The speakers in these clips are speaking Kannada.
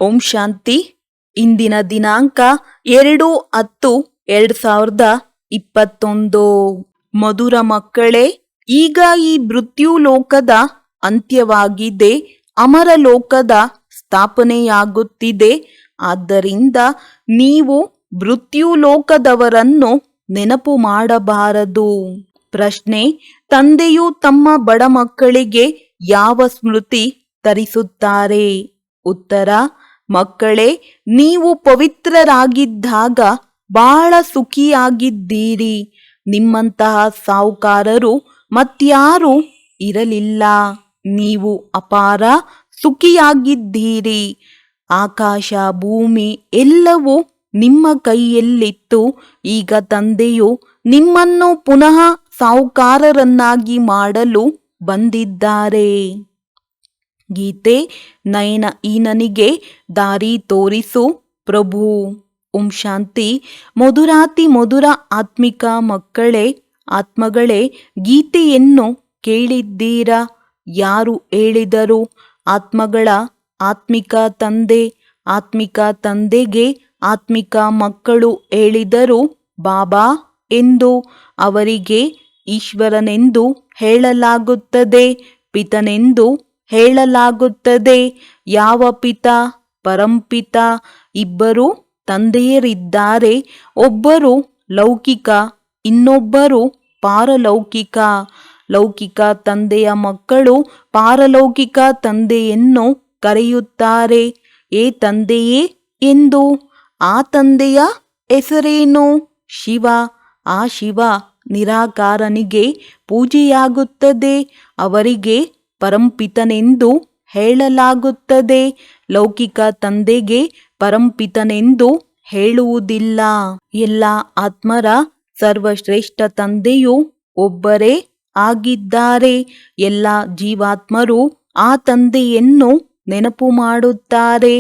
ಓಂ ಶಾಂತಿ. ಇಂದಿನ ದಿನಾಂಕ 2/10/2021. ಮಧುರ ಮಕ್ಕಳೇ, ಈಗ ಈ ಮೃತ್ಯು ಲೋಕದ ಅಂತ್ಯವಾಗಿದೆ, ಅಮರ ಲೋಕದ ಸ್ಥಾಪನೆಯಾಗುತ್ತಿದೆ. ಆದ್ದರಿಂದ ನೀವು ಮೃತ್ಯು ಲೋಕದವರನ್ನು ನೆನಪು ಮಾಡಬಾರದು. ಪ್ರಶ್ನೆ: ತಂದೆಯು ತಮ್ಮ ಬಡ ಮಕ್ಕಳಿಗೆ ಯಾವ ಸ್ಮೃತಿ ತರಿಸುತ್ತಾರೆ? ಉತ್ತರ: ಮಕ್ಕಳೇ, ನೀವು ಪವಿತ್ರರಾಗಿದ್ದಾಗ ಬಹಳ ಸುಖಿಯಾಗಿದ್ದೀರಿ. ನಿಮ್ಮಂತಹ ಸಾಹುಕಾರರು ಮತ್ಯಾರೂ ಇರಲಿಲ್ಲ. ನೀವು ಅಪಾರ ಸುಖಿಯಾಗಿದ್ದೀರಿ. ಆಕಾಶ ಭೂಮಿ ಎಲ್ಲವೂ ನಿಮ್ಮ ಕೈಯಲ್ಲಿತ್ತು. ಈಗ ತಂದೆಯು ನಿಮ್ಮನ್ನು ಪುನಃ ಸಾಹುಕಾರರನ್ನಾಗಿ ಮಾಡಲು ಬಂದಿದ್ದಾರೆ. ಗೀತೆ: ನಯನ ಈನನಿಗೆ ದಾರಿ ತೋರಿಸು ಪ್ರಭು. ಓಂ ಶಾಂತಿ. ಮಧುರಾತಿ ಮಧುರ ಆತ್ಮಿಕ ಮಕ್ಕಳೇ, ಆತ್ಮಗಳೇ, ಗೀತೆಯನ್ನು ಕೇಳಿದ್ದೀರಾ? ಯಾರು ಹೇಳಿದರು? ಆತ್ಮಗಳ ಆತ್ಮಿಕ ತಂದೆ. ಆತ್ಮಿಕ ತಂದೆಗೆ ಆತ್ಮಿಕ ಮಕ್ಕಳು ಹೇಳಿದರು ಬಾಬಾ ಎಂದು. ಅವರಿಗೆ ಈಶ್ವರನೆಂದು ಹೇಳಲಾಗುತ್ತದೆ, ಪಿತನೆಂದು ಹೇಳಲಾಗುತ್ತದೆ. ಯಾವ ಪಿತ? ಪರಂಪಿತ. ಇಬ್ಬರು ತಂದೆಯರಿದ್ದಾರೆ. ಒಬ್ಬರು ಲೌಕಿಕ, ಇನ್ನೊಬ್ಬರು ಪಾರಲೌಕಿಕ. ಲೌಕಿಕ ತಂದೆಯ ಮಕ್ಕಳು ಪಾರಲೌಕಿಕ ತಂದೆಯನ್ನು ಕರೆಯುತ್ತಾರೆ ಏ ತಂದೆಯೇ ಎಂದು. ಆ ತಂದೆಯ ಹೆಸರೇನು? ಶಿವ. ಆ ಶಿವ ನಿರಾಕಾರನಿಗೆ ಪೂಜೆಯಾಗುತ್ತದೆ. ಅವರಿಗೆ ಪರಂಪಿತನೆಂದು ಹೇಳಲಾಗುತ್ತದೆ. ಲೌಕಿಕ ತಂದೆಗೆ ಪರಂಪಿತನೆಂದು ಹೇಳುವುದಿಲ್ಲ. ಎಲ್ಲ ಆತ್ಮರ ಸರ್ವಶ್ರೇಷ್ಠ ತಂದೆಯು ಒಬ್ಬರೇ ಆಗಿದ್ದಾರೆ. ಎಲ್ಲ ಜೀವಾತ್ಮರು ಆ ತಂದೆಯನ್ನು ನೆನಪು ಮಾಡುತ್ತಾರೆ.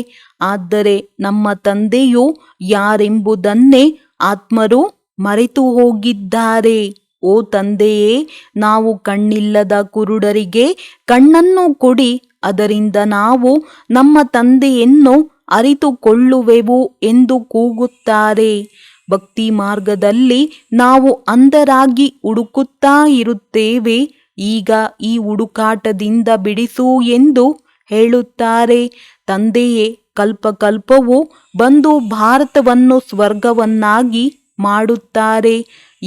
ಆದರೆ ನಮ್ಮ ತಂದೆಯು ಯಾರೆಂಬುದನ್ನೇ ಆತ್ಮರು ಮರೆತು ಹೋಗಿದ್ದಾರೆ. ಓ ತಂದೆಯೇ, ನಾವು ಕಣ್ಣಿಲ್ಲದ ಕುರುಡರಿಗೆ ಕಣ್ಣನ್ನು ಕೊಡಿ, ಅದರಿಂದ ನಾವು ನಮ್ಮ ತಂದೆಯನ್ನು ಅರಿತುಕೊಳ್ಳುವೆವು ಎಂದು ಕೂಗುತ್ತಾರೆ. ಭಕ್ತಿ ಮಾರ್ಗದಲ್ಲಿ ನಾವು ಅಂಧರಾಗಿ ಹುಡುಕುತ್ತಾ ಇರುತ್ತೇವೆ. ಈಗ ಈ ಹುಡುಕಾಟದಿಂದ ಬಿಡಿಸು ಎಂದು ಹೇಳುತ್ತಾರೆ. ತಂದೆಯೇ ಕಲ್ಪಕಲ್ಪವು ಬಂದು ಭಾರತವನ್ನು ಸ್ವರ್ಗವನ್ನಾಗಿ ಮಾಡುತ್ತಾರೆ.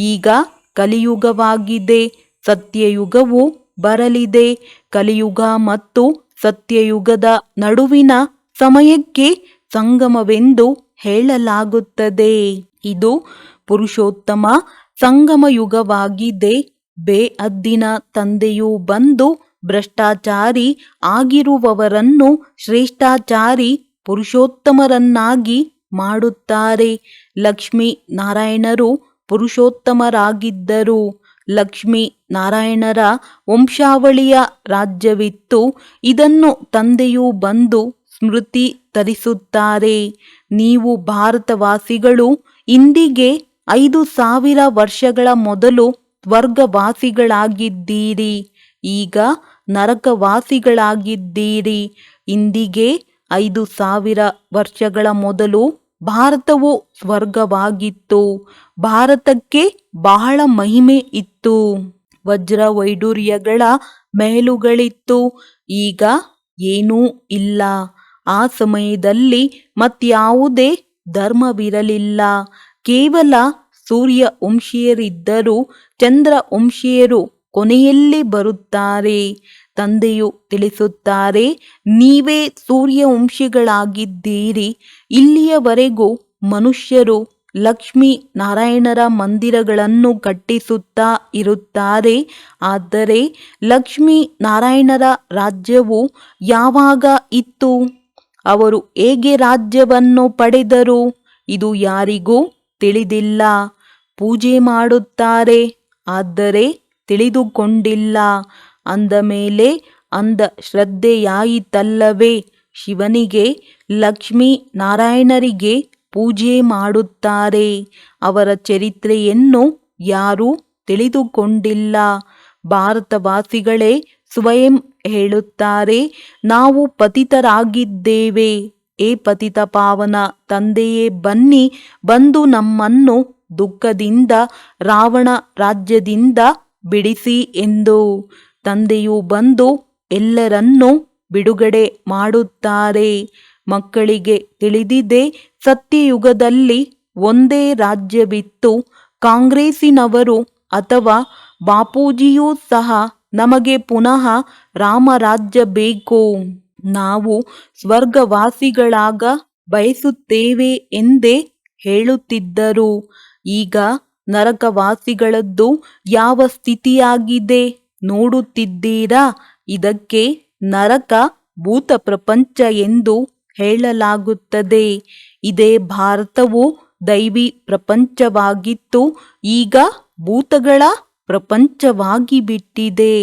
ಈಗ ಕಲಿಯುಗವಾಗಿದೆ, ಸತ್ಯಯುಗವು ಬರಲಿದೆ. ಕಲಿಯುಗ ಮತ್ತು ಸತ್ಯಯುಗದ ನಡುವಿನ ಸಮಯಕ್ಕೆ ಸಂಗಮವೆಂದು ಹೇಳಲಾಗುತ್ತದೆ. ಇದು ಪುರುಷೋತ್ತಮ ಸಂಗಮಯುಗವಾಗಿದೆ. ಬೇಅದ್ದಿನ ತಂದೆಯು ಬಂದು ಭ್ರಷ್ಟಾಚಾರಿ ಆಗಿರುವವರನ್ನು ಶ್ರೇಷ್ಠಾಚಾರಿ ಪುರುಷೋತ್ತಮರನ್ನಾಗಿ ಮಾಡುತ್ತಾರೆ. ಲಕ್ಷ್ಮೀ ನಾರಾಯಣರು ಪುರುಷೋತ್ತಮರಾಗಿದ್ದರು. ಲಕ್ಷ್ಮೀ ನಾರಾಯಣರ ವಂಶಾವಳಿಯ ರಾಜ್ಯವಿತ್ತು. ಇದನ್ನು ತಂದೆಯು ಬಂದು ಸ್ಮೃತಿ ತರಿಸುತ್ತಾರೆ. ನೀವು ಭಾರತವಾಸಿಗಳು ಇಂದಿಗೆ 5000 ವರ್ಷಗಳ ಮೊದಲು ಸ್ವರ್ಗವಾಸಿಗಳಾಗಿದ್ದೀರಿ. ಈಗ ನರಕವಾಸಿಗಳಾಗಿದ್ದೀರಿ. ಇಂದಿಗೆ 5000 ವರ್ಷಗಳ ಮೊದಲು ಭಾರತವು ಸ್ವರ್ಗವಾಗಿತ್ತು. ಭಾರತಕ್ಕೆ ಬಹಳ ಮಹಿಮೆ ಇತ್ತು. ವಜ್ರ ವೈಡೂರ್ಯಗಳ ಮೆಹಲುಗಳಿತ್ತು. ಈಗ ಏನೂ ಇಲ್ಲ. ಆ ಸಮಯದಲ್ಲಿ ಮತ್ಯಾವುದೇ ಧರ್ಮವಿರಲಿಲ್ಲ. ಕೇವಲ ಸೂರ್ಯ ವಂಶೀಯರಿದ್ದರು. ಚಂದ್ರ ವಂಶೀಯರು ಕೊನೆಯಲ್ಲಿ ಬರುತ್ತಾರೆ. ತಂದೆಯು ತಿಳಿಸುತ್ತಾರೆ, ನೀವೇ ಸೂರ್ಯವಂಶಿಗಳಾಗಿದ್ದೀರಿ. ಇಲ್ಲಿಯವರೆಗೂ ಮನುಷ್ಯರು ಲಕ್ಷ್ಮೀ ನಾರಾಯಣರ ಮಂದಿರಗಳನ್ನು ಕಟ್ಟಿಸುತ್ತಾ ಇರುತ್ತಾರೆ. ಆದರೆ ಲಕ್ಷ್ಮೀ ನಾರಾಯಣರ ರಾಜ್ಯವು ಯಾವಾಗ ಇತ್ತು? ಅವರು ಹೇಗೆ ರಾಜ್ಯವನ್ನು ಪಡೆದರು? ಇದು ಯಾರಿಗೂ ತಿಳಿದಿಲ್ಲ. ಪೂಜೆ ಮಾಡುತ್ತಾರೆ, ಆದರೆ ತಿಳಿದುಕೊಂಡಿಲ್ಲ. ಅಂದ ಮೇಲೆ ಅಂಧ ಶ್ರದ್ಧೆಯಾಯಿತಲ್ಲವೇ? ಶಿವನಿಗೆ, ಲಕ್ಷ್ಮೀ ನಾರಾಯಣರಿಗೆ ಪೂಜೆ ಮಾಡುತ್ತಾರೆ. ಅವರ ಚರಿತ್ರೆಯನ್ನು ಯಾರೂ ತಿಳಿದುಕೊಂಡಿಲ್ಲ. ಭಾರತವಾಸಿಗಳೇ ಸ್ವಯಂ ಹೇಳುತ್ತಾರೆ, ನಾವು ಪತಿತರಾಗಿದ್ದೇವೆ. ಏ ಪತಿತ ಪಾವನ ತಂದೆಯೇ ಬನ್ನಿ, ಬಂದು ನಮ್ಮನ್ನು ದುಃಖದಿಂದ ರಾವಣ ರಾಜ್ಯದಿಂದ ಬಿಡಿಸಿ ಎಂದು. ತಂದೆಯು ಬಂದು ಎಲ್ಲರನ್ನೂ ಬಿಡುಗಡೆ ಮಾಡುತ್ತಾರೆ. ಮಕ್ಕಳಿಗೆ ತಿಳಿದಿದೆ, ಸತ್ಯಯುಗದಲ್ಲಿ ಒಂದೇ ರಾಜ್ಯವಿತ್ತು. ಕಾಂಗ್ರೆಸ್ಸಿನವರು ಅಥವಾ ಬಾಪೂಜಿಯೂ ಸಹ ನಮಗೆ ಪುನಃ ರಾಮರಾಜ್ಯ ಬೇಕು, ನಾವು ಸ್ವರ್ಗವಾಸಿಗಳಾಗ ಬಯಸುತ್ತೇವೆ ಎಂದೇ ಹೇಳುತ್ತಿದ್ದರು. ಈಗ ನರಕವಾಸಿಗಳದ್ದು ಯಾವ ಸ್ಥಿತಿಯಾಗಿದೆ ನೋಡುತ್ತಿದ್ದೀರಾ. ಇದಕ್ಕೆ ನರಕ ಭೂತ ಪ್ರಪಂಚ ಎಂದು ಹೇಳಲಾಗುತ್ತದೆ. ಇದೇ ಭಾರತವು ದೈವಿ ಪ್ರಪಂಚವಾಗಿತ್ತು, ಈಗ ಭೂತಗಳ ಪ್ರಪಂಚವಾಗಿ ಬಿಟ್ಟಿದೆ.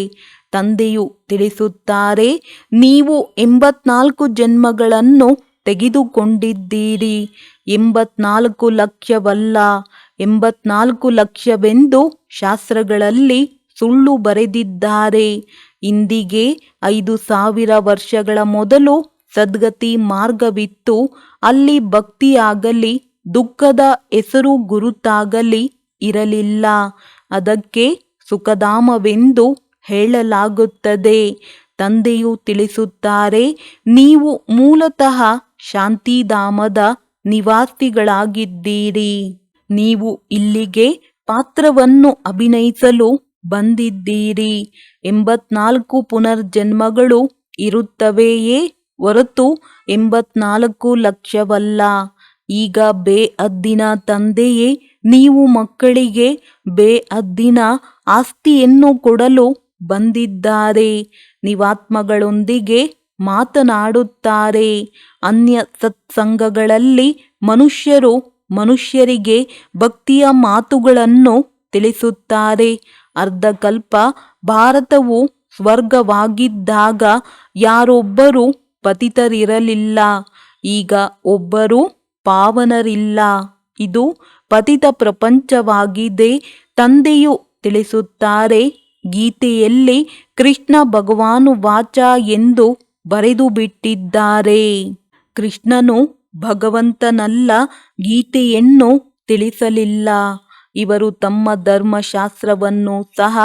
ತಂದೆಯು ತಿಳಿಸುತ್ತಾರೆ, ನೀವು 84 ಜನ್ಮಗಳನ್ನು ತೆಗೆದುಕೊಂಡಿದ್ದೀರಿ. 84 ಲಕ್ಷವಲ್ಲ, 84 ಲಕ್ಷವೆಂದು ಶಾಸ್ತ್ರಗಳಲ್ಲಿ ಸುಳ್ಳು ಬರೆದಿದ್ದಾರೆ. ಇಂದಿಗೆ 5000 ವರ್ಷಗಳ ಮೊದಲು ಸದ್ಗತಿ ಮಾರ್ಗವಿತ್ತು. ಅಲ್ಲಿ ಭಕ್ತಿಯಾಗಲಿ ದುಃಖದ ಹೆಸರು ಗುರುತಾಗಲಿ ಇರಲಿಲ್ಲ. ಅದಕ್ಕೆ ಸುಖಧಾಮವೆಂದು ಹೇಳಲಾಗುತ್ತದೆ. ತಂದೆಯು ತಿಳಿಸುತ್ತಾರೆ, ನೀವು ಮೂಲತಃ ಶಾಂತಿಧಾಮದ ನಿವಾಸಿಗಳಾಗಿದ್ದೀರಿ. ನೀವು ಇಲ್ಲಿಗೆ ಪಾತ್ರವನ್ನು ಅಭಿನಯಿಸಲು ಬಂದಿದ್ದೀರಿ. 84 ಪುನರ್ಜನ್ಮಗಳು ಇರುತ್ತವೆಯೇ ಹೊರತು 84 ಲಕ್ಷವಲ್ಲ. ಈಗ ಬೇಅದ್ದಿನ ತಂದೆಯೇ ನೀವು ಮಕ್ಕಳಿಗೆ ಬೇಅದ್ದಿನ ಆಸ್ತಿಯನ್ನು ಕೊಡಲು ಬಂದಿದ್ದಾರೆ. ನೀವಾತ್ಮಗಳೊಂದಿಗೆ ಮಾತನಾಡುತ್ತಾರೆ. ಅನ್ಯ ಸತ್ಸಂಗಗಳಲ್ಲಿ ಮನುಷ್ಯರು ಮನುಷ್ಯರಿಗೆ ಭಕ್ತಿಯ ಮಾತುಗಳನ್ನು ತಿಳಿಸುತ್ತಾರೆ. ಅರ್ಧಕಲ್ಪ ಭಾರತವು ಸ್ವರ್ಗವಾಗಿದ್ದಾಗ ಯಾರೊಬ್ಬರೂ ಪತಿತರಿರಲಿಲ್ಲ. ಈಗ ಒಬ್ಬರೂ ಪಾವನರಿಲ್ಲ. ಇದು ಪತಿತ ಪ್ರಪಂಚವಾಗಿದೆ. ತಂದೆಯು ತಿಳಿಸುತ್ತಾರೆ, ಗೀತೆಯಲ್ಲಿ ಕೃಷ್ಣ ಭಗವಾನುವಾಚ ಎಂದು ಬರೆದು ಬಿಟ್ಟಿದ್ದಾರೆ. ಕೃಷ್ಣನು ಭಗವಂತನಲ್ಲ, ಗೀತೆಯನ್ನು ತಿಳಿಸಲಿಲ್ಲ. ಇವರು ತಮ್ಮ ಧರ್ಮಶಾಸ್ತ್ರವನ್ನು ಸಹ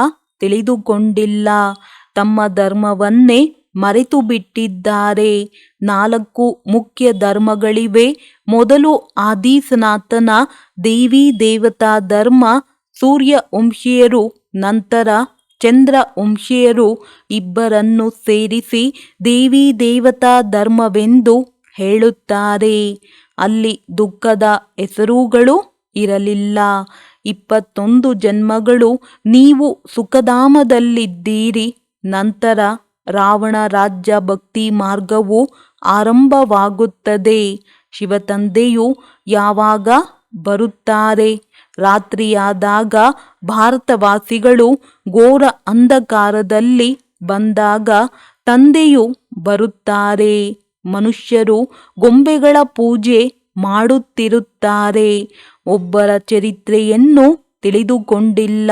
ತಿಳಿದುಕೊಂಡಿಲ್ಲ. ತಮ್ಮ ಧರ್ಮವನ್ನೇ ಮರೆತು ಬಿಟ್ಟಿದ್ದಾರೆ. 4 ಮುಖ್ಯ ಧರ್ಮಗಳಿವೆ. ಮೊದಲು ಆದಿ ಸನಾತನ ದೇವಿ ದೇವತಾ ಧರ್ಮ, ಸೂರ್ಯ ವಂಶೀಯರು, ನಂತರ ಚಂದ್ರ ವಂಶೀಯರು. ಇಬ್ಬರನ್ನು ಸೇರಿಸಿ ದೇವಿ ದೇವತಾ ಧರ್ಮವೆಂದು ಹೇಳುತ್ತಾರೆ. ಅಲ್ಲಿ ದುಃಖದ ಹೆಸರುಗಳು ಇರಲಿಲ್ಲ. 21 ಜನ್ಮಗಳು ನೀವು ಸುಖಧಾಮದಲ್ಲಿದ್ದೀರಿ. ನಂತರ ರಾವಣ ರಾಜ್ಯ ಭಕ್ತಿ ಮಾರ್ಗವು ಆರಂಭವಾಗುತ್ತದೆ. ಶಿವತಂದೆಯು ಯಾವಾಗ ಬರುತ್ತಾರೆ? ರಾತ್ರಿಯಾದಾಗ ಭಾರತವಾಸಿಗಳು ಘೋರ ಅಂಧಕಾರದಲ್ಲಿ ಬಂದಾಗ ತಂದೆಯು ಬರುತ್ತಾರೆ. ಮನುಷ್ಯರು ಗೊಂಬೆಗಳ ಪೂಜೆ ಮಾಡುತ್ತಿರುತ್ತಾರೆ. ಒಬ್ಬರ ಚರಿತ್ರೆಯನ್ನು ತಿಳಿದುಕೊಂಡಿಲ್ಲ.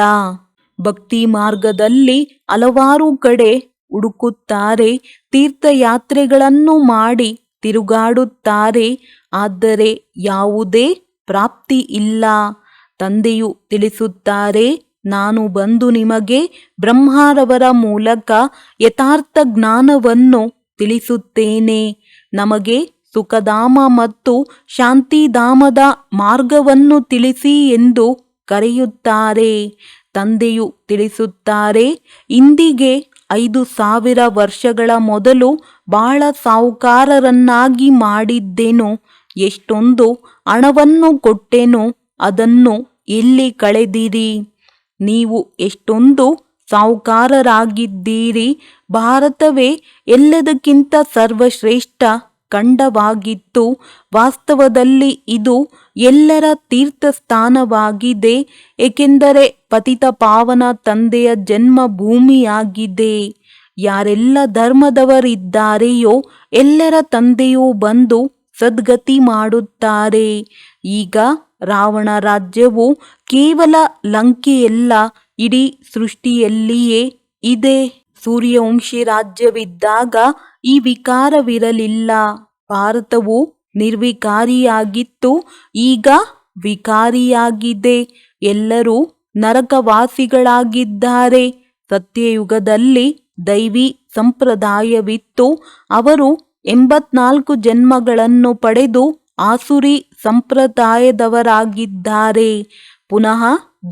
ಭಕ್ತಿ ಮಾರ್ಗದಲ್ಲಿ ಹಲವಾರು ಕಡೆ ಹುಡುಕುತ್ತಾರೆ. ತೀರ್ಥಯಾತ್ರೆಗಳನ್ನು ಮಾಡಿ ತಿರುಗಾಡುತ್ತಾರೆ. ಆದರೆ ಯಾವುದೇ ಪ್ರಾಪ್ತಿ ಇಲ್ಲ. ತಂದೆಯು ತಿಳಿಸುತ್ತಾರೆ, ನಾನು ಬಂದು ನಿಮಗೆ ಬ್ರಹ್ಮರವರ ಮೂಲಕ ಯಥಾರ್ಥ ಜ್ಞಾನವನ್ನು ತಿಳಿಸುತ್ತೇನೆ. ನಮಗೆ ಸುಖಧಾಮ ಮತ್ತು ಶಾಂತಿಧಾಮದ ಮಾರ್ಗವನ್ನು ತಿಳಿಸಿ ಎಂದು ಕರೆಯುತ್ತಾರೆ. ತಂದೆಯು ತಿಳಿಸುತ್ತಾರೆ, ಇಂದಿಗೆ 5000 ವರ್ಷಗಳ ಮೊದಲು ಬಹಳ ಸಾಹುಕಾರರನ್ನಾಗಿ ಮಾಡಿದ್ದೆನು. ಎಷ್ಟೊಂದು ಹಣವನ್ನು ಕೊಟ್ಟೆನು, ಅದನ್ನು ಎಲ್ಲಿ ಕಳೆದಿರಿ? ನೀವು ಎಷ್ಟೊಂದು ಸಾಹುಕಾರರಾಗಿದ್ದೀರಿ. ಭಾರತವೇ ಎಲ್ಲದಕ್ಕಿಂತ ಸರ್ವಶ್ರೇಷ್ಠ ಖಂಡವಾಗಿತ್ತು. ವಾಸ್ತವದಲ್ಲಿ ಇದು ಎಲ್ಲರ ತೀರ್ಥಸ್ಥಾನವಾಗಿದೆ, ಏಕೆಂದರೆ ಪತಿತ ಪಾವನ ತಂದೆಯ ಜನ್ಮಭೂಮಿಯಾಗಿದೆ. ಯಾರೆಲ್ಲ ಧರ್ಮದವರಿದ್ದಾರೆಯೋ ಎಲ್ಲರ ತಂದೆಯೂ ಬಂದು ಸದ್ಗತಿ ಮಾಡುತ್ತಾರೆ. ಈಗ ರಾವಣ ರಾಜ್ಯವು ಕೇವಲ ಲಂಕೆಯಲ್ಲ, ಇಡೀ ಸೃಷ್ಟಿಯಲ್ಲಿಯೇ ಇದೆ. ಸೂರ್ಯವಂಶಿ ರಾಜ್ಯವಿದ್ದಾಗ ಈ ವಿಕಾರವಿರಲಿಲ್ಲ. ಭಾರತವು ನಿರ್ವಿಕಾರಿಯಾಗಿತ್ತು, ಈಗ ವಿಕಾರಿಯಾಗಿದೆ. ಎಲ್ಲರೂ ನರಕವಾಸಿಗಳಾಗಿದ್ದಾರೆ. ಸತ್ಯಯುಗದಲ್ಲಿ ದೈವಿ ಸಂಪ್ರದಾಯವಿತ್ತು. ಅವರು 84 ಜನ್ಮಗಳನ್ನು ಪಡೆದು ಆಸುರಿ ಸಂಪ್ರದಾಯದವರಾಗಿದ್ದಾರೆ. ಪುನಃ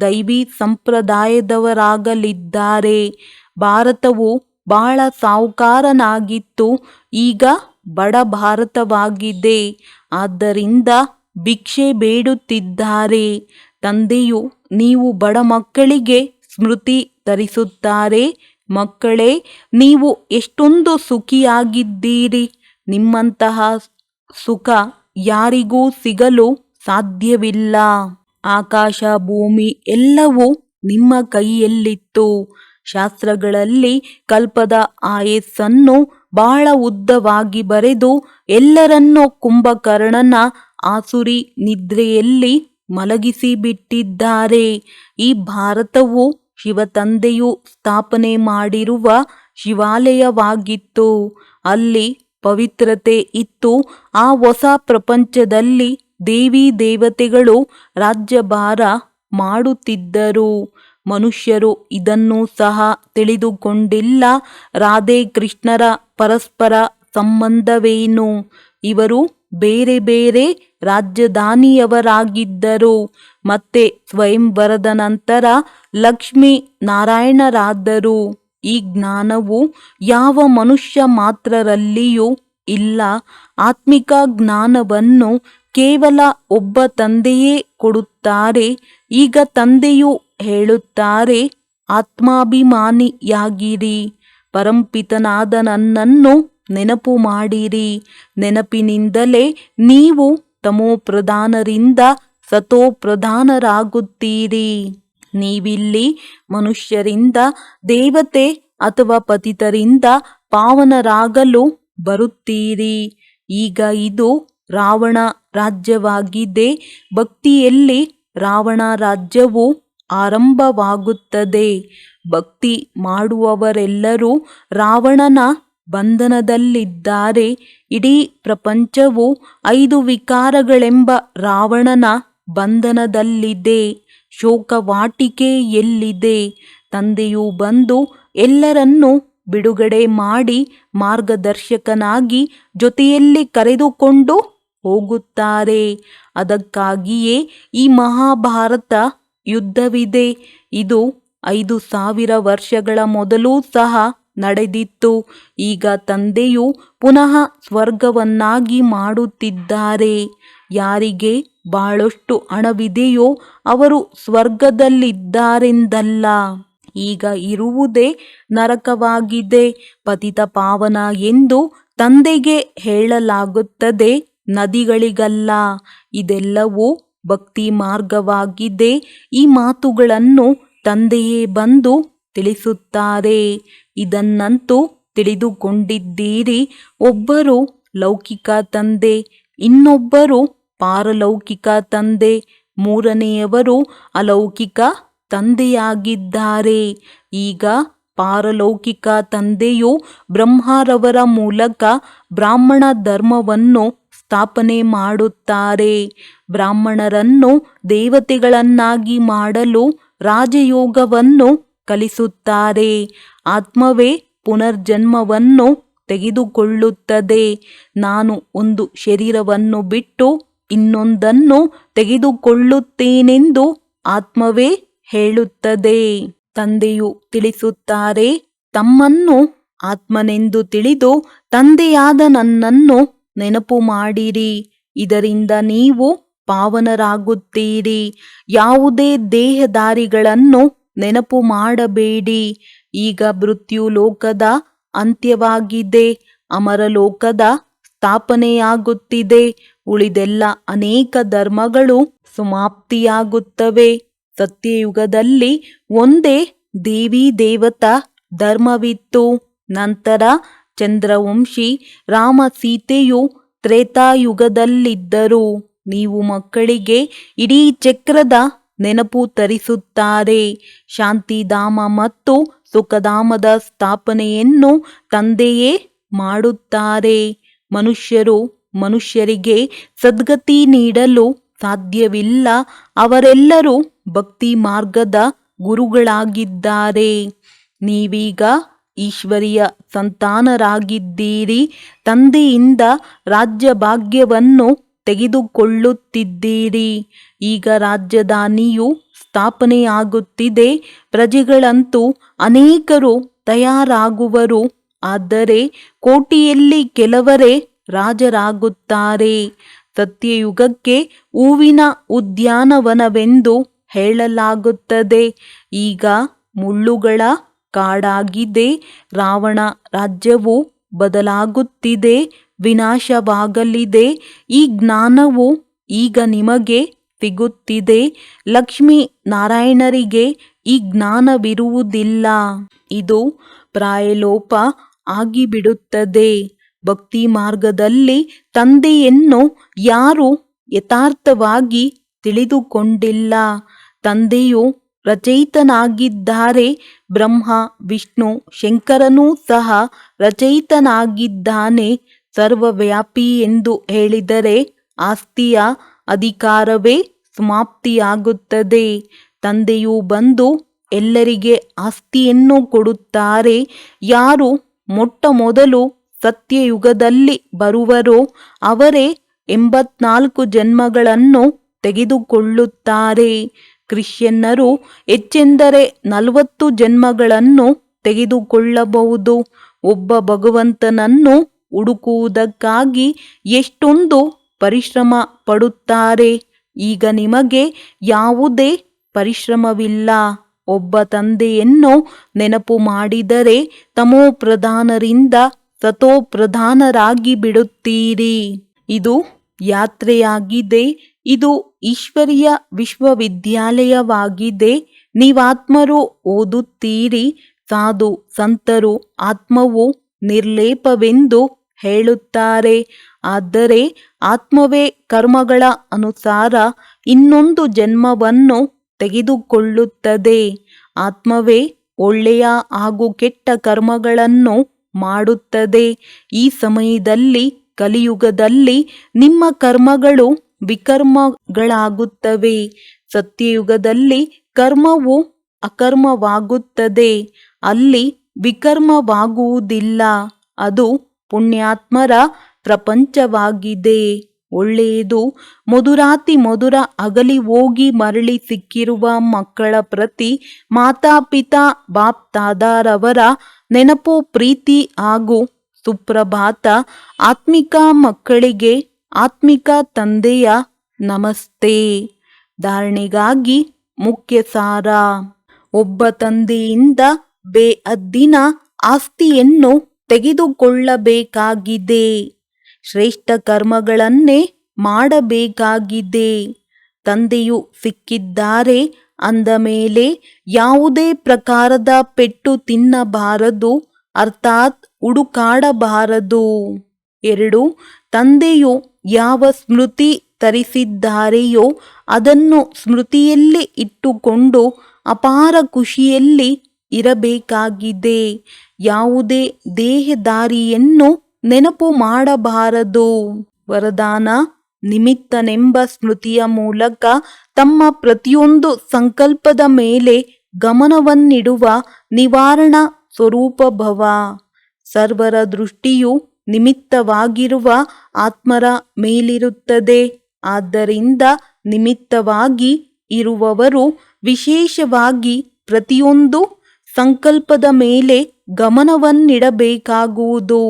ದೈವಿ ಸಂಪ್ರದಾಯದವರಾಗಲಿದ್ದಾರೆ. ಭಾರತವು ಬಹಳ ಸಾಹುಕಾರನಾಗಿತ್ತು, ಈಗ ಬಡ ಭಾರತವಾಗಿದೆ. ಆದ್ದರಿಂದ ಭಿಕ್ಷೆ ಬೇಡುತ್ತಿದ್ದಾರೆ. ತಂದೆಯು ನೀವು ಬಡ ಮಕ್ಕಳಿಗೆ ಸ್ಮೃತಿ ತರಿಸುತ್ತಾರೆ. ಮಕ್ಕಳೇ, ನೀವು ಎಷ್ಟೊಂದು ಸುಖಿಯಾಗಿದ್ದೀರಿ. ನಿಮ್ಮಂತಹ ಸುಖ ಯಾರಿಗೂ ಸಿಗಲು ಸಾಧ್ಯವಿಲ್ಲ. ಆಕಾಶ ಭೂಮಿ ಎಲ್ಲವೂ ನಿಮ್ಮ ಕೈಯಲ್ಲಿತ್ತು. ಶಾಸ್ತ್ರಗಳಲ್ಲಿ ಕಲ್ಪದ ಆಯಸ್ಸನ್ನು ಬಹಳ ಉದ್ದವಾಗಿ ಬರೆದು ಎಲ್ಲರನ್ನೂ ಕುಂಭಕರ್ಣನ ಆಸುರಿ ನಿದ್ರೆಯಲ್ಲಿ ಮಲಗಿಸಿಬಿಟ್ಟಿದ್ದಾರೆ. ಈ ಭಾರತವು ಶಿವತಂದೆಯು ಸ್ಥಾಪನೆ ಮಾಡಿರುವ ಶಿವಾಲಯವಾಗಿತ್ತು. ಅಲ್ಲಿ ಪವಿತ್ರತೆ ಇತ್ತು. ಆ ಹೊಸ ಪ್ರಪಂಚದಲ್ಲಿ ದೇವಿ ದೇವತೆಗಳು ರಾಜ್ಯಭಾರ ಮಾಡುತ್ತಿದ್ದರು. ಮನುಷ್ಯರು ಇದನ್ನು ಸಹ ತಿಳಿದುಕೊಂಡಿಲ್ಲ. ರಾಧೆ ಕೃಷ್ಣರ ಪರಸ್ಪರ ಸಂಬಂಧವೇನು? ಇವರು ಬೇರೆ ಬೇರೆ ರಾಜಧಾನಿಯವರಾಗಿದ್ದರು. ಮತ್ತೆ ಸ್ವಯಂವರದ ನಂತರ ಲಕ್ಷ್ಮೀ ನಾರಾಯಣರಾದರು. ಈ ಜ್ಞಾನವು ಯಾವ ಮನುಷ್ಯ ಮಾತ್ರರಲ್ಲಿಯೂ ಇಲ್ಲ. ಆತ್ಮಿಕ ಜ್ಞಾನವನ್ನು ಕೇವಲ ಒಬ್ಬ ತಂದೆಯೇ ಕೊಡುತ್ತಾರೆ. ಈಗ ತಂದೆಯು ಹೇಳುತ್ತಾರೆ, ಆತ್ಮಾಭಿಮಾನಿಯಾಗಿರಿ. ಪರಂಪಿತನಾದ ನನ್ನನ್ನು ನೆನಪು ಮಾಡಿರಿ. ನೆನಪಿನಿಂದಲೇ ನೀವು ತಮೋಪ್ರಧಾನರಿಂದ ಸತೋಪ್ರಧಾನರಾಗುತ್ತೀರಿ. ನೀವಿಲ್ಲಿ ಮನುಷ್ಯರಿಂದ ದೇವತೆ ಅಥವಾ ಪತಿತರಿಂದ ಪಾವನರಾಗಲು ಬರುತ್ತೀರಿ. ಈಗ ಇದು ರಾವಣ ರಾಜ್ಯವಾಗಿದೆ. ಭಕ್ತಿಯಲ್ಲಿ ರಾವಣ ರಾಜ್ಯವು ಆರಂಭವಾಗುತ್ತದೆ. ಭಕ್ತಿ ಮಾಡುವವರೆಲ್ಲರೂ ರಾವಣನ ಬಂಧನದಲ್ಲಿದ್ದಾರೆ. ಇಡೀ ಪ್ರಪಂಚವು 5 ವಿಕಾರಗಳೆಂಬ ರಾವಣನ ಬಂಧನದಲ್ಲಿದೆ. ಶೋಕವಾಟಿಕೆ ಎಲ್ಲಿದೆ? ತಂದೆಯು ಬಂದು ಎಲ್ಲರನ್ನೂ ಬಿಡುಗಡೆ ಮಾಡಿ ಮಾರ್ಗದರ್ಶಕನಾಗಿ ಜೊತೆಯಲ್ಲಿ ಕರೆದುಕೊಂಡು ಹೋಗುತ್ತಾರೆ. ಅದಕ್ಕಾಗಿಯೇ ಈ ಮಹಾಭಾರತ ಯುದ್ಧವಿದೆ. ಇದು 5000 ವರ್ಷಗಳ ಮೊದಲೂ ಸಹ ನಡೆದಿತ್ತು. ಈಗ ತಂದೆಯು ಪುನಃ ಸ್ವರ್ಗವನ್ನಾಗಿ ಮಾಡುತ್ತಿದ್ದಾರೆ. ಯಾರಿಗೆ ಬಹಳಷ್ಟು ಹಣವಿದೆಯೋ ಅವರು ಸ್ವರ್ಗದಲ್ಲಿದ್ದಾರೆಂದಲ್ಲ. ಈಗ ಇರುವುದೇ ನರಕವಾಗಿದೆ. ಪತಿತ ಪಾವನ ಎಂದು ತಂದೆಗೆ ಹೇಳಲಾಗುತ್ತದೆ, ನದಿಗಳಿಗಲ್ಲ. ಇದೆಲ್ಲವೂ ಭಕ್ತಿ ಮಾರ್ಗವಾಗಿದೆ. ಈ ಮಾತುಗಳನ್ನು ತಂದೆಯೇ ಬಂದು ತಿಳಿಸುತ್ತಾರೆ. ಇದನ್ನಂತೂ ತಿಳಿದುಕೊಂಡಿದ್ದೀರಿ. ಒಬ್ಬರು ಲೌಕಿಕ ತಂದೆ, ಇನ್ನೊಬ್ಬರು ಪಾರಲೌಕಿಕ ತಂದೆ, ಮೂರನೆಯವರು ಅಲೌಕಿಕ ತಂದೆಯಾಗಿದ್ದಾರೆ. ಈಗ ಪಾರಲೌಕಿಕ ತಂದೆಯು ಬ್ರಹ್ಮರವರ ಮೂಲಕ ಬ್ರಾಹ್ಮಣ ಧರ್ಮವನ್ನು ಸ್ಥಾಪನೆ ಮಾಡುತ್ತಾರೆ. ಬ್ರಾಹ್ಮಣರನ್ನು ದೇವತೆಗಳನ್ನಾಗಿ ಮಾಡಲು ರಾಜಯೋಗವನ್ನು ಕಲಿಸುತ್ತಾರೆ. ಆತ್ಮವೇ ಪುನರ್ಜನ್ಮವನ್ನು ತೆಗೆದುಕೊಳ್ಳುತ್ತದೆ. ನಾನು ಒಂದು ಶರೀರವನ್ನು ಬಿಟ್ಟು ಇನ್ನೊಂದನ್ನು ತೆಗೆದುಕೊಳ್ಳುತ್ತೇನೆಂದು ಆತ್ಮವೇ ಹೇಳುತ್ತದೆ. ತಂದೆಯು ತಿಳಿಸುತ್ತಾರೆ, ತಮ್ಮನ್ನು ಆತ್ಮನೆಂದು ತಿಳಿದು ತಂದೆಯಾದ ನನ್ನನ್ನು ನೆನಪು ಮಾಡಿರಿ. ಇದರಿಂದ ನೀವು ಪಾವನರಾಗುತ್ತೀರಿ. ಯಾವುದೇ ದೇಹಧಾರಿಗಳನ್ನು ನೆನಪು ಮಾಡಬೇಡಿ. ಈಗ ಮೃತ್ಯುಲೋಕದ ಅಂತ್ಯವಾಗಿದೆ. ಅಮರಲೋಕದ ಸ್ಥಾಪನೆಯಾಗುತ್ತಿದೆ. ಉಳಿದೆಲ್ಲ ಅನೇಕ ಧರ್ಮಗಳು ಸಮಾಪ್ತಿಯಾಗುತ್ತವೆ. ಸತ್ಯಯುಗದಲ್ಲಿ ಒಂದೇ ದೇವಿ ದೇವತಾ ಧರ್ಮವಿತ್ತು. ನಂತರ ಚಂದ್ರವಂಶಿ ರಾಮ ಸೀತೆಯು ತ್ರೇತಾಯುಗದಲ್ಲಿದ್ದರು. ನೀವು ಮಕ್ಕಳಿಗೆ ಇಡೀ ಚಕ್ರದ ನೆನಪು ತರಿಸುತ್ತಾರೆ. ಶಾಂತಿಧಾಮ ಮತ್ತು ಸುಖಧಾಮದ ಸ್ಥಾಪನೆಯನ್ನು ತಂದೆಯೇ ಮಾಡುತ್ತಾರೆ. ಮನುಷ್ಯರು ಮನುಷ್ಯರಿಗೆ ಸದ್ಗತಿ ನೀಡಲು ಸಾಧ್ಯವಿಲ್ಲ. ಅವರೆಲ್ಲರೂ ಭಕ್ತಿ ಮಾರ್ಗದ ಗುರುಗಳಾಗಿದ್ದಾರೆ. ನೀವೀಗ ಈಶ್ವರಿಯ ಸಂತಾನರಾಗಿದ್ದೀರಿ. ತಂದೆಯಿಂದ ರಾಜ್ಯ ಭಾಗ್ಯವನ್ನು ತೆಗೆದುಕೊಳ್ಳುತ್ತಿದ್ದೀರಿ. ಈಗ ರಾಜಧಾನಿಯು ಸ್ಥಾಪನೆಯಾಗುತ್ತಿದೆ. ಪ್ರಜೆಗಳಂತೂ ಅನೇಕರು ತಯಾರಾಗುವರು. ಆದರೆ ಕೋಟಿಯಲ್ಲಿ ಕೆಲವರೇ ರಾಜರಾಗುತ್ತಾರೆ. ಸತ್ಯಯುಗಕ್ಕೆ ಹೂವಿನ ಉದ್ಯಾನವನವೆಂದು ಹೇಳಲಾಗುತ್ತದೆ. ಈಗ ಮುಳ್ಳುಗಳ ಕಾಡಾಗಿದೆ. ರಾವಣ ರಾಜ್ಯವು ಬದಲಾಗುತ್ತಿದೆ, ವಿನಾಶವಾಗಲಿದೆ. ಈ ಜ್ಞಾನವು ಈಗ ನಿಮಗೆ ಸಿಗುತ್ತಿದೆ. ಲಕ್ಷ್ಮೀ ನಾರಾಯಣರಿಗೆ ಈ ಜ್ಞಾನವಿರುವುದಿಲ್ಲ. ಇದು ಪ್ರಾಯಲೋಪ ಆಗಿಬಿಡುತ್ತದೆ. ಭಕ್ತಿ ಮಾರ್ಗದಲ್ಲಿ ತಂದೆಯನ್ನು ಯಾರು ಯಥಾರ್ಥವಾಗಿ ತಿಳಿದುಕೊಂಡಿಲ್ಲ. ತಂದೆಯು ರಚಯಿತನಾಗಿದ್ದಾರೆ. ಬ್ರಹ್ಮ ವಿಷ್ಣು ಶಂಕರನೂ ಸಹ ರಚಯಿತನಾಗಿದ್ದಾನೆ. ಸರ್ವವ್ಯಾಪಿ ಎಂದು ಹೇಳಿದರೆ ಆಸ್ತಿಯ ಅಧಿಕಾರವೇ ಸಮಾಪ್ತಿಯಾಗುತ್ತದೆ. ತಂದೆಯು ಬಂದು ಎಲ್ಲರಿಗೆ ಆಸ್ತಿಯನ್ನು ಕೊಡುತ್ತಾರೆ. ಯಾರು ಮೊಟ್ಟ ಮೊದಲು ಸತ್ಯಯುಗದಲ್ಲಿ ಬರುವರೋ ಅವರೇ 84 ಜನ್ಮಗಳನ್ನು ತೆಗೆದುಕೊಳ್ಳುತ್ತಾರೆ. ಕ್ರಿಶ್ಚಿಯನ್ನರು ಹೆಚ್ಚೆಂದರೆ 40 ಜನ್ಮಗಳನ್ನು ತೆಗೆದುಕೊಳ್ಳಬಹುದು. ಒಬ್ಬ ಭಗವಂತನನ್ನು ಹುಡುಕುವುದಕ್ಕಾಗಿ ಎಷ್ಟೊಂದು ಪರಿಶ್ರಮ ಪಡುತ್ತಾರೆ. ಈಗ ನಿಮಗೆ ಯಾವುದೇ ಪರಿಶ್ರಮವಿಲ್ಲ. ಒಬ್ಬ ತಂದೆಯನ್ನು ನೆನಪು ಮಾಡಿದರೆ ತಮೋಪ್ರಧಾನರಿಂದ ಸತೋಪ್ರಧಾನರಾಗಿ ಬಿಡುತ್ತೀರಿ. ಇದು ಯಾತ್ರೆಯಾಗಿದೆ. ಇದು ಈಶ್ವರೀಯ ವಿಶ್ವವಿದ್ಯಾಲಯವಾಗಿದೆ. ನೀವಾತ್ಮರು ಓದುತ್ತೀರಿ. ಸಾಧು ಸಂತರು ಆತ್ಮವು ನಿರ್ಲೇಪವೆಂದು ಹೇಳುತ್ತಾರೆ. ಆದರೆ ಆತ್ಮವೇ ಕರ್ಮಗಳ ಅನುಸಾರ ಇನ್ನೊಂದು ಜನ್ಮವನ್ನು ತೆಗೆದುಕೊಳ್ಳುತ್ತದೆ. ಆತ್ಮವೇ ಒಳ್ಳೆಯ ಹಾಗೂ ಕೆಟ್ಟ ಕರ್ಮಗಳನ್ನು ಮಾಡುತ್ತದೆ. ಈ ಸಮಯದಲ್ಲಿ ಕಲಿಯುಗದಲ್ಲಿ ನಿಮ್ಮ ಕರ್ಮಗಳು ವಿಕರ್ಮಗಳಾಗುತ್ತವೆ. ಸತ್ಯಯುಗದಲ್ಲಿ ಕರ್ಮವು ಅಕರ್ಮವಾಗುತ್ತದೆ. ಅಲ್ಲಿ ವಿಕರ್ಮವಾಗುವುದಿಲ್ಲ. ಅದು ಪುಣ್ಯಾತ್ಮರ ಪ್ರಪಂಚವಾಗಿದೆ. ಒಳ್ಳೆಯದು. ಮಧುರಾತಿ ಮಧುರ ಅಗಲಿ ಹೋಗಿ ಮರಳಿ ಸಿಕ್ಕಿರುವ ಮಕ್ಕಳ ಪ್ರತಿ ಮಾತಾಪಿತಾ ಬಾಪ್ ತಾದಾರವರ ನೆನಪು, ಪ್ರೀತಿ ಹಾಗೂ ಸುಪ್ರಭಾತ. ಆತ್ಮಿಕ ಮಕ್ಕಳಿಗೆ ಆತ್ಮಿಕ ತಂದೆಯ ನಮಸ್ತೆ. ಧಾರಣೆಗಾಗಿ ಮುಖ್ಯ ಸಾರ. ಒಬ್ಬ ತಂದೆಯಿಂದ ಬೇಹದ್ದಿನ ಆಸ್ತಿಯನ್ನು ತೆಗೆದುಕೊಳ್ಳಬೇಕಾಗಿದೆ. ಶ್ರೇಷ್ಠ ಕರ್ಮಗಳನ್ನೇ ಮಾಡಬೇಕಾಗಿದೆ. ತಂದೆಯು ಸಿಕ್ಕಿದ್ದಾರೆ ಅಂದ ಮೇಲೆ ಯಾವುದೇ ಪ್ರಕಾರದ ಪೆಟ್ಟು ತಿನ್ನಬಾರದು, ಅರ್ಥಾತ್ ಹುಡುಕಾಡಬಾರದು. 2. ತಂದೆಯು ಯಾವ ಸ್ಮೃತಿ ತರಿಸಿದ್ದಾರೆಯೋ ಅದನ್ನು ಸ್ಮೃತಿಯಲ್ಲಿ ಇಟ್ಟುಕೊಂಡು ಅಪಾರ ಖುಷಿಯಲ್ಲಿ ಇರಬೇಕಾಗಿದೆ. ಯಾವುದೇ ದೇಹದಾರಿಯನ್ನು ನೆನಪು ಮಾಡಬಾರದು. ವರದಾನ: ನಿಮಿತ್ತನೆಂಬ ಸ್ಮೃತಿಯ ಮೂಲಕ ತಮ್ಮ ಪ್ರತಿಯೊಂದು ಸಂಕಲ್ಪದ ಮೇಲೆ ಗಮನವನ್ನಿಡುವ ನಿವಾರಣ ಸ್ವರೂಪ ಭವ. ಸರ್ವರ ದೃಷ್ಟಿಯು ನಿಮಿತ್ತವಾಗಿರುವ ಆತ್ಮರ ಮೇಲಿರುತ್ತದೆ. ಆದ್ದರಿಂದ ನಿಮಿತ್ತವಾಗಿ ಇರುವವರು ವಿಶೇಷವಾಗಿ ಪ್ರತಿಯೊಂದು ಸಂಕಲ್ಪದ ಮೇಲೆ ಗಮನವನ್ನಿಡಬೇಕಾಗುವುದು.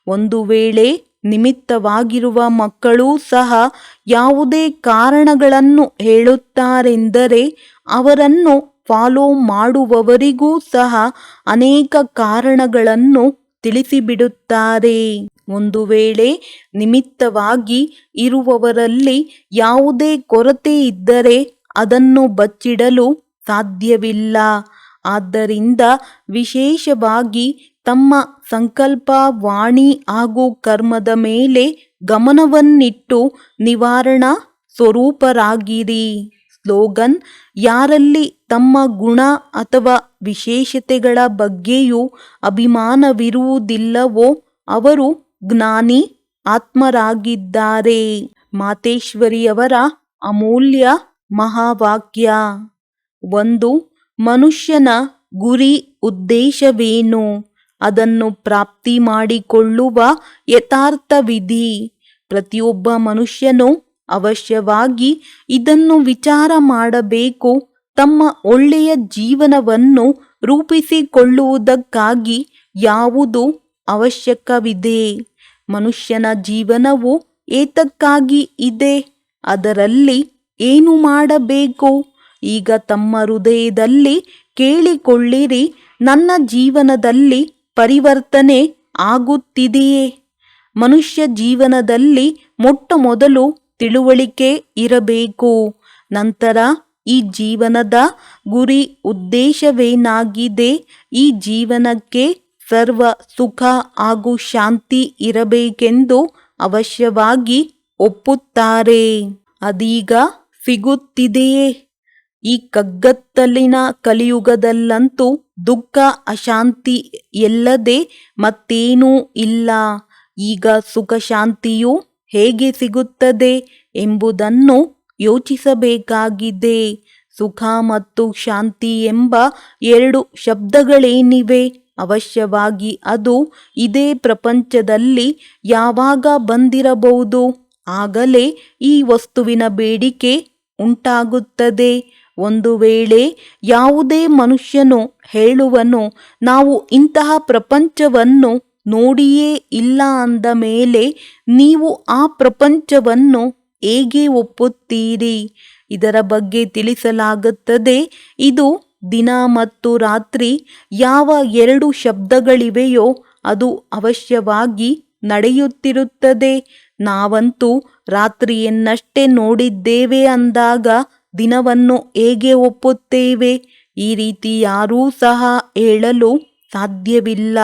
ಒಂದು ವೇಳೆ ನಿಮಿತ್ತವಾಗಿರುವ ಮಕ್ಕಳೂ ಸಹ ಯಾವುದೇ ಕಾರಣಗಳನ್ನು ಹೇಳುತ್ತಾರೆಂದರೆ ಅವರನ್ನು ಫಾಲೋ ಮಾಡುವವರಿಗೂ ಸಹ ಅನೇಕ ಕಾರಣಗಳನ್ನು ತಿಳಿಸಿಬಿಡುತ್ತಾರೆ. ಒಂದು ವೇಳೆ ನಿಮಿತ್ತವಾಗಿ ಇರುವವರಲ್ಲಿ ಯಾವುದೇ ಕೊರತೆ ಇದ್ದರೆ ಅದನ್ನು ಬಚ್ಚಿಡಲು ಸಾಧ್ಯವಿಲ್ಲ. ಆದ್ದರಿಂದ ವಿಶೇಷವಾಗಿ ತಮ್ಮ ಸಂಕಲ್ಪ, ವಾಣಿ ಹಾಗೂ ಕರ್ಮದ ಮೇಲೆ ಗಮನವನ್ನಿಟ್ಟು ನಿವಾರಣಾ ಸ್ವರೂಪರಾಗಿರಿ. ಸ್ಲೋಗನ್: ಯಾರಲ್ಲಿ ತಮ್ಮ ಗುಣ ಅಥವಾ ವಿಶೇಷತೆಗಳ ಬಗ್ಗೆಯೂ ಅಭಿಮಾನವಿರುವುದಿಲ್ಲವೋ ಅವರು ಜ್ಞಾನಿ ಆತ್ಮರಾಗಿದ್ದಾರೆ. ಮಾತೇಶ್ವರಿಯವರ ಅಮೂಲ್ಯ ಮಹಾವಾಕ್ಯ. 1. ಮನುಷ್ಯನ ಗುರಿ ಉದ್ದೇಶವೇನು? ಅದನ್ನು ಪ್ರಾಪ್ತಿ ಮಾಡಿಕೊಳ್ಳುವ ಯಥಾರ್ಥ ವಿಧಿ. ಪ್ರತಿಯೊಬ್ಬ ಮನುಷ್ಯನು ಅವಶ್ಯವಾಗಿ ಇದನ್ನು ವಿಚಾರ ಮಾಡಬೇಕು. ತಮ್ಮ ಒಳ್ಳೆಯ ಜೀವನವನ್ನು ರೂಪಿಸಿಕೊಳ್ಳುವುದಕ್ಕಾಗಿ ಯಾವುದು ಅವಶ್ಯಕವಿದೆ? ಮನುಷ್ಯನ ಜೀವನವು ಏತಕ್ಕಾಗಿ ಇದೆ? ಅದರಲ್ಲಿ ಏನು ಮಾಡಬೇಕು? ಈಗ ತಮ್ಮ ಹೃದಯದಲ್ಲಿ ಕೇಳಿಕೊಳ್ಳಿರಿ, ನನ್ನ ಜೀವನದಲ್ಲಿ ಪರಿವರ್ತನೆ ಆಗುತ್ತಿದೆಯೇ? ಮನುಷ್ಯ ಜೀವನದಲ್ಲಿ ಮೊಟ್ಟಮೊದಲು ತಿಳುವಳಿಕೆ ಇರಬೇಕು. ನಂತರ ಈ ಜೀವನದ ಗುರಿ ಉದ್ದೇಶವೇನಾಗಿದೆ? ಈ ಜೀವನಕ್ಕೆ ಸರ್ವ ಸುಖ ಹಾಗೂ ಶಾಂತಿ ಇರಬೇಕೆಂದು ಅವಶ್ಯವಾಗಿ ಒಪ್ಪುತ್ತಾರೆ. ಅದೀಗ ಸಿಗುತ್ತಿದೆಯೇ? ಈ ಕಗ್ಗತ್ತಲಿನ ಕಲಿಯುಗದಲ್ಲಂತೂ ದುಃಖ ಅಶಾಂತಿ ಎಲ್ಲದೆ ಮತ್ತೇನೂ ಇಲ್ಲ. ಈಗ ಸುಖ ಶಾಂತಿಯು ಹೇಗೆ ಸಿಗುತ್ತದೆ ಎಂಬುದನ್ನು ಯೋಚಿಸಬೇಕಾಗಿದೆ. ಸುಖ ಮತ್ತು ಶಾಂತಿ ಎಂಬ 2 ಶಬ್ದಗಳೇನಿವೆ? ಅವಶ್ಯವಾಗಿ ಅದು ಇದೇ ಪ್ರಪಂಚದಲ್ಲಿ ಯಾವಾಗ ಬಂದಿರಬಹುದು? ಆಗಲೇ ಈ ವಸ್ತುವಿನ ಬೇಡಿಕೆ ಉಂಟಾಗುತ್ತದೆ. ಒಂದು ವೇಳೆ ಯಾವುದೇ ಮನುಷ್ಯನು ಹೇಳುವನು, ನಾವು ಇಂತಹ ಪ್ರಪಂಚವನ್ನು ನೋಡಿಯೇ ಇಲ್ಲ ಅಂದ ಮೇಲೆ ನೀವು ಆ ಪ್ರಪಂಚವನ್ನು ಹೇಗೆ ಒಪ್ಪುತ್ತೀರಿ? ಇದರ ಬಗ್ಗೆ ತಿಳಿಸಲಾಗುತ್ತದೆ. ಇದು ದಿನ ಮತ್ತು ರಾತ್ರಿ ಯಾವ 2 ಶಬ್ದಗಳಿವೆಯೋ ಅದು ಅವಶ್ಯವಾಗಿ ನಡೆಯುತ್ತಿರುತ್ತದೆ. ನಾವಂತೂ ರಾತ್ರಿಯನ್ನಷ್ಟೇ ನೋಡಿದ್ದೇವೆ ಅಂದಾಗ ದಿನವನ್ನು ಹೇಗೆ ಒಪ್ಪುತ್ತೇವೆ? ಈ ರೀತಿ ಯಾರೂ ಸಹ ಹೇಳಲು ಸಾಧ್ಯವಿಲ್ಲ.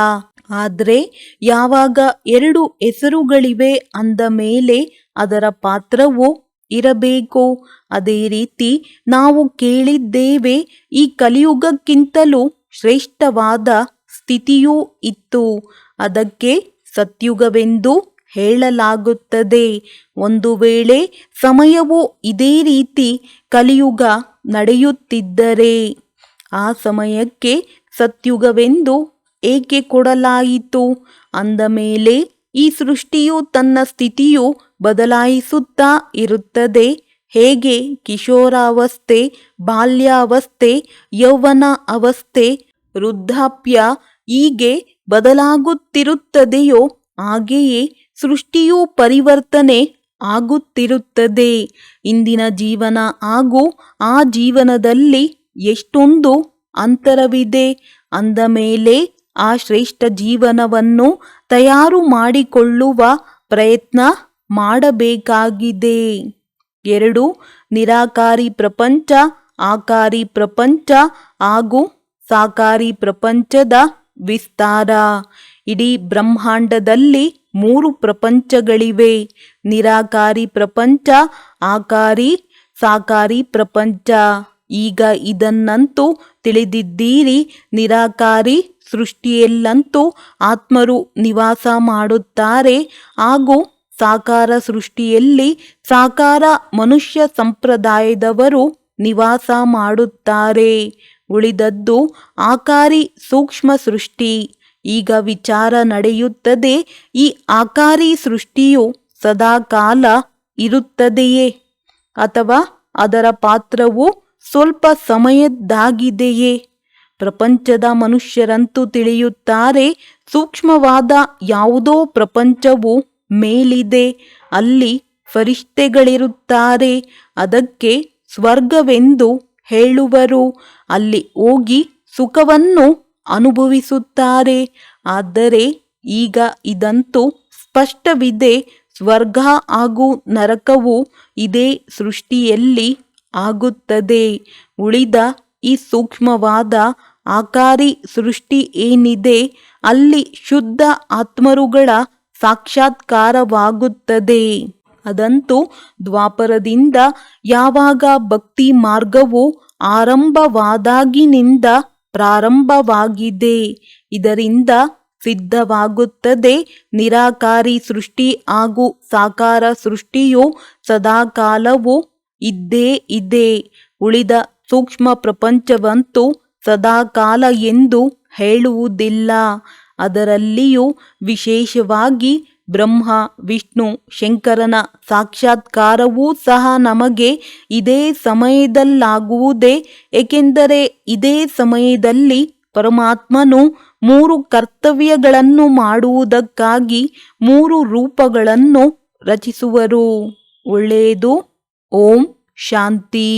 ಆದರೆ ಯಾವಾಗ 2 ಹೆಸರುಗಳಿವೆ ಅಂದ ಮೇಲೆ ಅದರ ಪಾತ್ರವು ಇರಬೇಕು. ಅದೇ ರೀತಿ ನಾವು ಕೇಳಿದ್ದೇವೆ, ಈ ಕಲಿಯುಗಕ್ಕಿಂತಲೂ ಶ್ರೇಷ್ಠವಾದ ಸ್ಥಿತಿಯೂ ಇತ್ತು. ಅದಕ್ಕೆ ಸತ್ಯುಗವೆಂದು ಹೇಳಲಾಗುತ್ತದೆ. ಒಂದು ವೇಳೆ ಸಮಯವು ಇದೇ ರೀತಿ ಕಲಿಯುಗ ನಡೆಯುತ್ತಿದ್ದರೆ ಆ ಸಮಯಕ್ಕೆ ಸತ್ಯುಗವೆಂದು ಏಕೆ ಕೊಡಲಾಯಿತು? ಅಂದ ಮೇಲೆ ಈ ಸೃಷ್ಟಿಯು ತನ್ನ ಸ್ಥಿತಿಯು ಬದಲಾಯಿಸುತ್ತಾ ಇರುತ್ತದೆ. ಹೇಗೆ ಕಿಶೋರಾವಸ್ಥೆ, ಬಾಲ್ಯಾವಸ್ಥೆ, ಯೌವನ ಅವಸ್ಥೆ, ವೃದ್ಧಾಪ್ಯ ಹೀಗೆ ಬದಲಾಗುತ್ತಿರುತ್ತದೆಯೋ ಹಾಗೆಯೇ ಸೃಷ್ಟಿಯೂ ಪರಿವರ್ತನೆ ಆಗುತ್ತಿರುತ್ತದೆ. ಇಂದಿನ ಜೀವನ ಹಾಗೂ ಆ ಜೀವನದಲ್ಲಿ ಎಷ್ಟೊಂದು ಅಂತರವಿದೆ. ಅಂದ ಮೇಲೆ ಆ ಶ್ರೇಷ್ಠ ಜೀವನವನ್ನು ತಯಾರು ಮಾಡಿಕೊಳ್ಳುವ ಪ್ರಯತ್ನ ಮಾಡಬೇಕಾಗಿದೆ. 2. ನಿರಾಕಾರಿ ಪ್ರಪಂಚ, ಆಕಾರಿ ಪ್ರಪಂಚ ಹಾಗೂ ಸಾಕಾರಿ ಪ್ರಪಂಚದ ವಿಸ್ತಾರ. ಇಡೀ ಬ್ರಹ್ಮಾಂಡದಲ್ಲಿ 3 ಪ್ರಪಂಚಗಳಿವೆ. ನಿರಾಕಾರಿ ಪ್ರಪಂಚ, ಆಕಾರಿ, ಸಾಕಾರಿ ಪ್ರಪಂಚ. ಈಗ ಇದನ್ನಂತೂ ತಿಳಿದಿದ್ದೀರಿ. ನಿರಾಕಾರಿ ಸೃಷ್ಟಿಯಲ್ಲಂತೂ ಆತ್ಮರು ನಿವಾಸ ಮಾಡುತ್ತಾರೆ ಹಾಗೂ ಸಾಕಾರ ಸೃಷ್ಟಿಯಲ್ಲಿ ಸಾಕಾರ ಮನುಷ್ಯ ಸಂಪ್ರದಾಯದವರು ನಿವಾಸ ಮಾಡುತ್ತಾರೆ. ಉಳಿದದ್ದು ಆಕಾರಿ ಸೂಕ್ಷ್ಮ ಸೃಷ್ಟಿ. ಈಗ ವಿಚಾರ ನಡೆಯುತ್ತದೆ, ಈ ಆಕಾರಿ ಸೃಷ್ಟಿಯು ಸದಾಕಾಲ ಇರುತ್ತದೆಯೇ ಅಥವಾ ಅದರ ಪಾತ್ರವು ಸ್ವಲ್ಪ ಸಮಯದ್ದಾಗಿದೆಯೇ? ಪ್ರಪಂಚದ ಮನುಷ್ಯರಂತೂ ತಿಳಿಯುತ್ತಾರೆ, ಸೂಕ್ಷ್ಮವಾದ ಯಾವುದೋ ಪ್ರಪಂಚವು ಮೇಲಿದೆ. ಅಲ್ಲಿ ಫರಿಷ್ಠೆಗಳಿರುತ್ತಾರೆ. ಅದಕ್ಕೆ ಸ್ವರ್ಗವೆಂದು ಹೇಳುವರು. ಅಲ್ಲಿ ಹೋಗಿ ಸುಖವನ್ನು ಅನುಭವಿಸುತ್ತಾರೆ. ಆದರೆ ಈಗ ಇದಂತೂ ಸ್ಪಷ್ಟವಿದೆ, ಸ್ವರ್ಗ ಹಾಗೂ ನರಕವು ಇದೇ ಸೃಷ್ಟಿಯಲ್ಲಿ ಆಗುತ್ತದೆ. ಉಳಿದ ಈ ಸೂಕ್ಷ್ಮವಾದ ಆಕಾರಿ ಸೃಷ್ಟಿ ಏನಿದೆ ಅಲ್ಲಿ ಶುದ್ಧ ಆತ್ಮರುಗಳ ಸಾಕ್ಷಾತ್ಕಾರವಾಗುತ್ತದೆ. ಅದಂತೂ ದ್ವಾಪರದಿಂದ ಯಾವಾಗ ಭಕ್ತಿ ಮಾರ್ಗವು ಆರಂಭವಾದಾಗಿನಿಂದ ಪ್ರಾರಂಭವಾಗಿದೆ. ಇದರಿಂದ ಸಿದ್ಧವಾಗುತ್ತದೆ. ನಿರಾಕಾರಿ ಸೃಷ್ಟಿ ಹಾಗೂ ಸಾಕಾರ ಸೃಷ್ಟಿಯು ಸದಾಕಾಲವೂ ಇದ್ದೇ ಇದೆ. ಉಳಿದ ಸೂಕ್ಷ್ಮ ಪ್ರಪಂಚವಂತೂ ಸದಾಕಾಲ ಎಂದು ಹೇಳುವುದಿಲ್ಲ. ಅದರಲ್ಲಿಯೂ ವಿಶೇಷವಾಗಿ ಬ್ರಹ್ಮ ವಿಷ್ಣು ಶಂಕರನ ಸಾಕ್ಷಾತ್ಕಾರವೂ ಸಹ ನಮಗೆ ಇದೇ ಸಮಯದಲ್ಲಾಗುವುದೇ. ಏಕೆಂದರೆ ಇದೇ ಸಮಯದಲ್ಲಿ ಪರಮಾತ್ಮನು 3 ಕರ್ತವ್ಯಗಳನ್ನು ಮಾಡುವುದಕ್ಕಾಗಿ 3 ರೂಪಗಳನ್ನು ರಚಿಸುವರು. ಒಳ್ಳೆಯದು. ಓಂ ಶಾಂತಿ.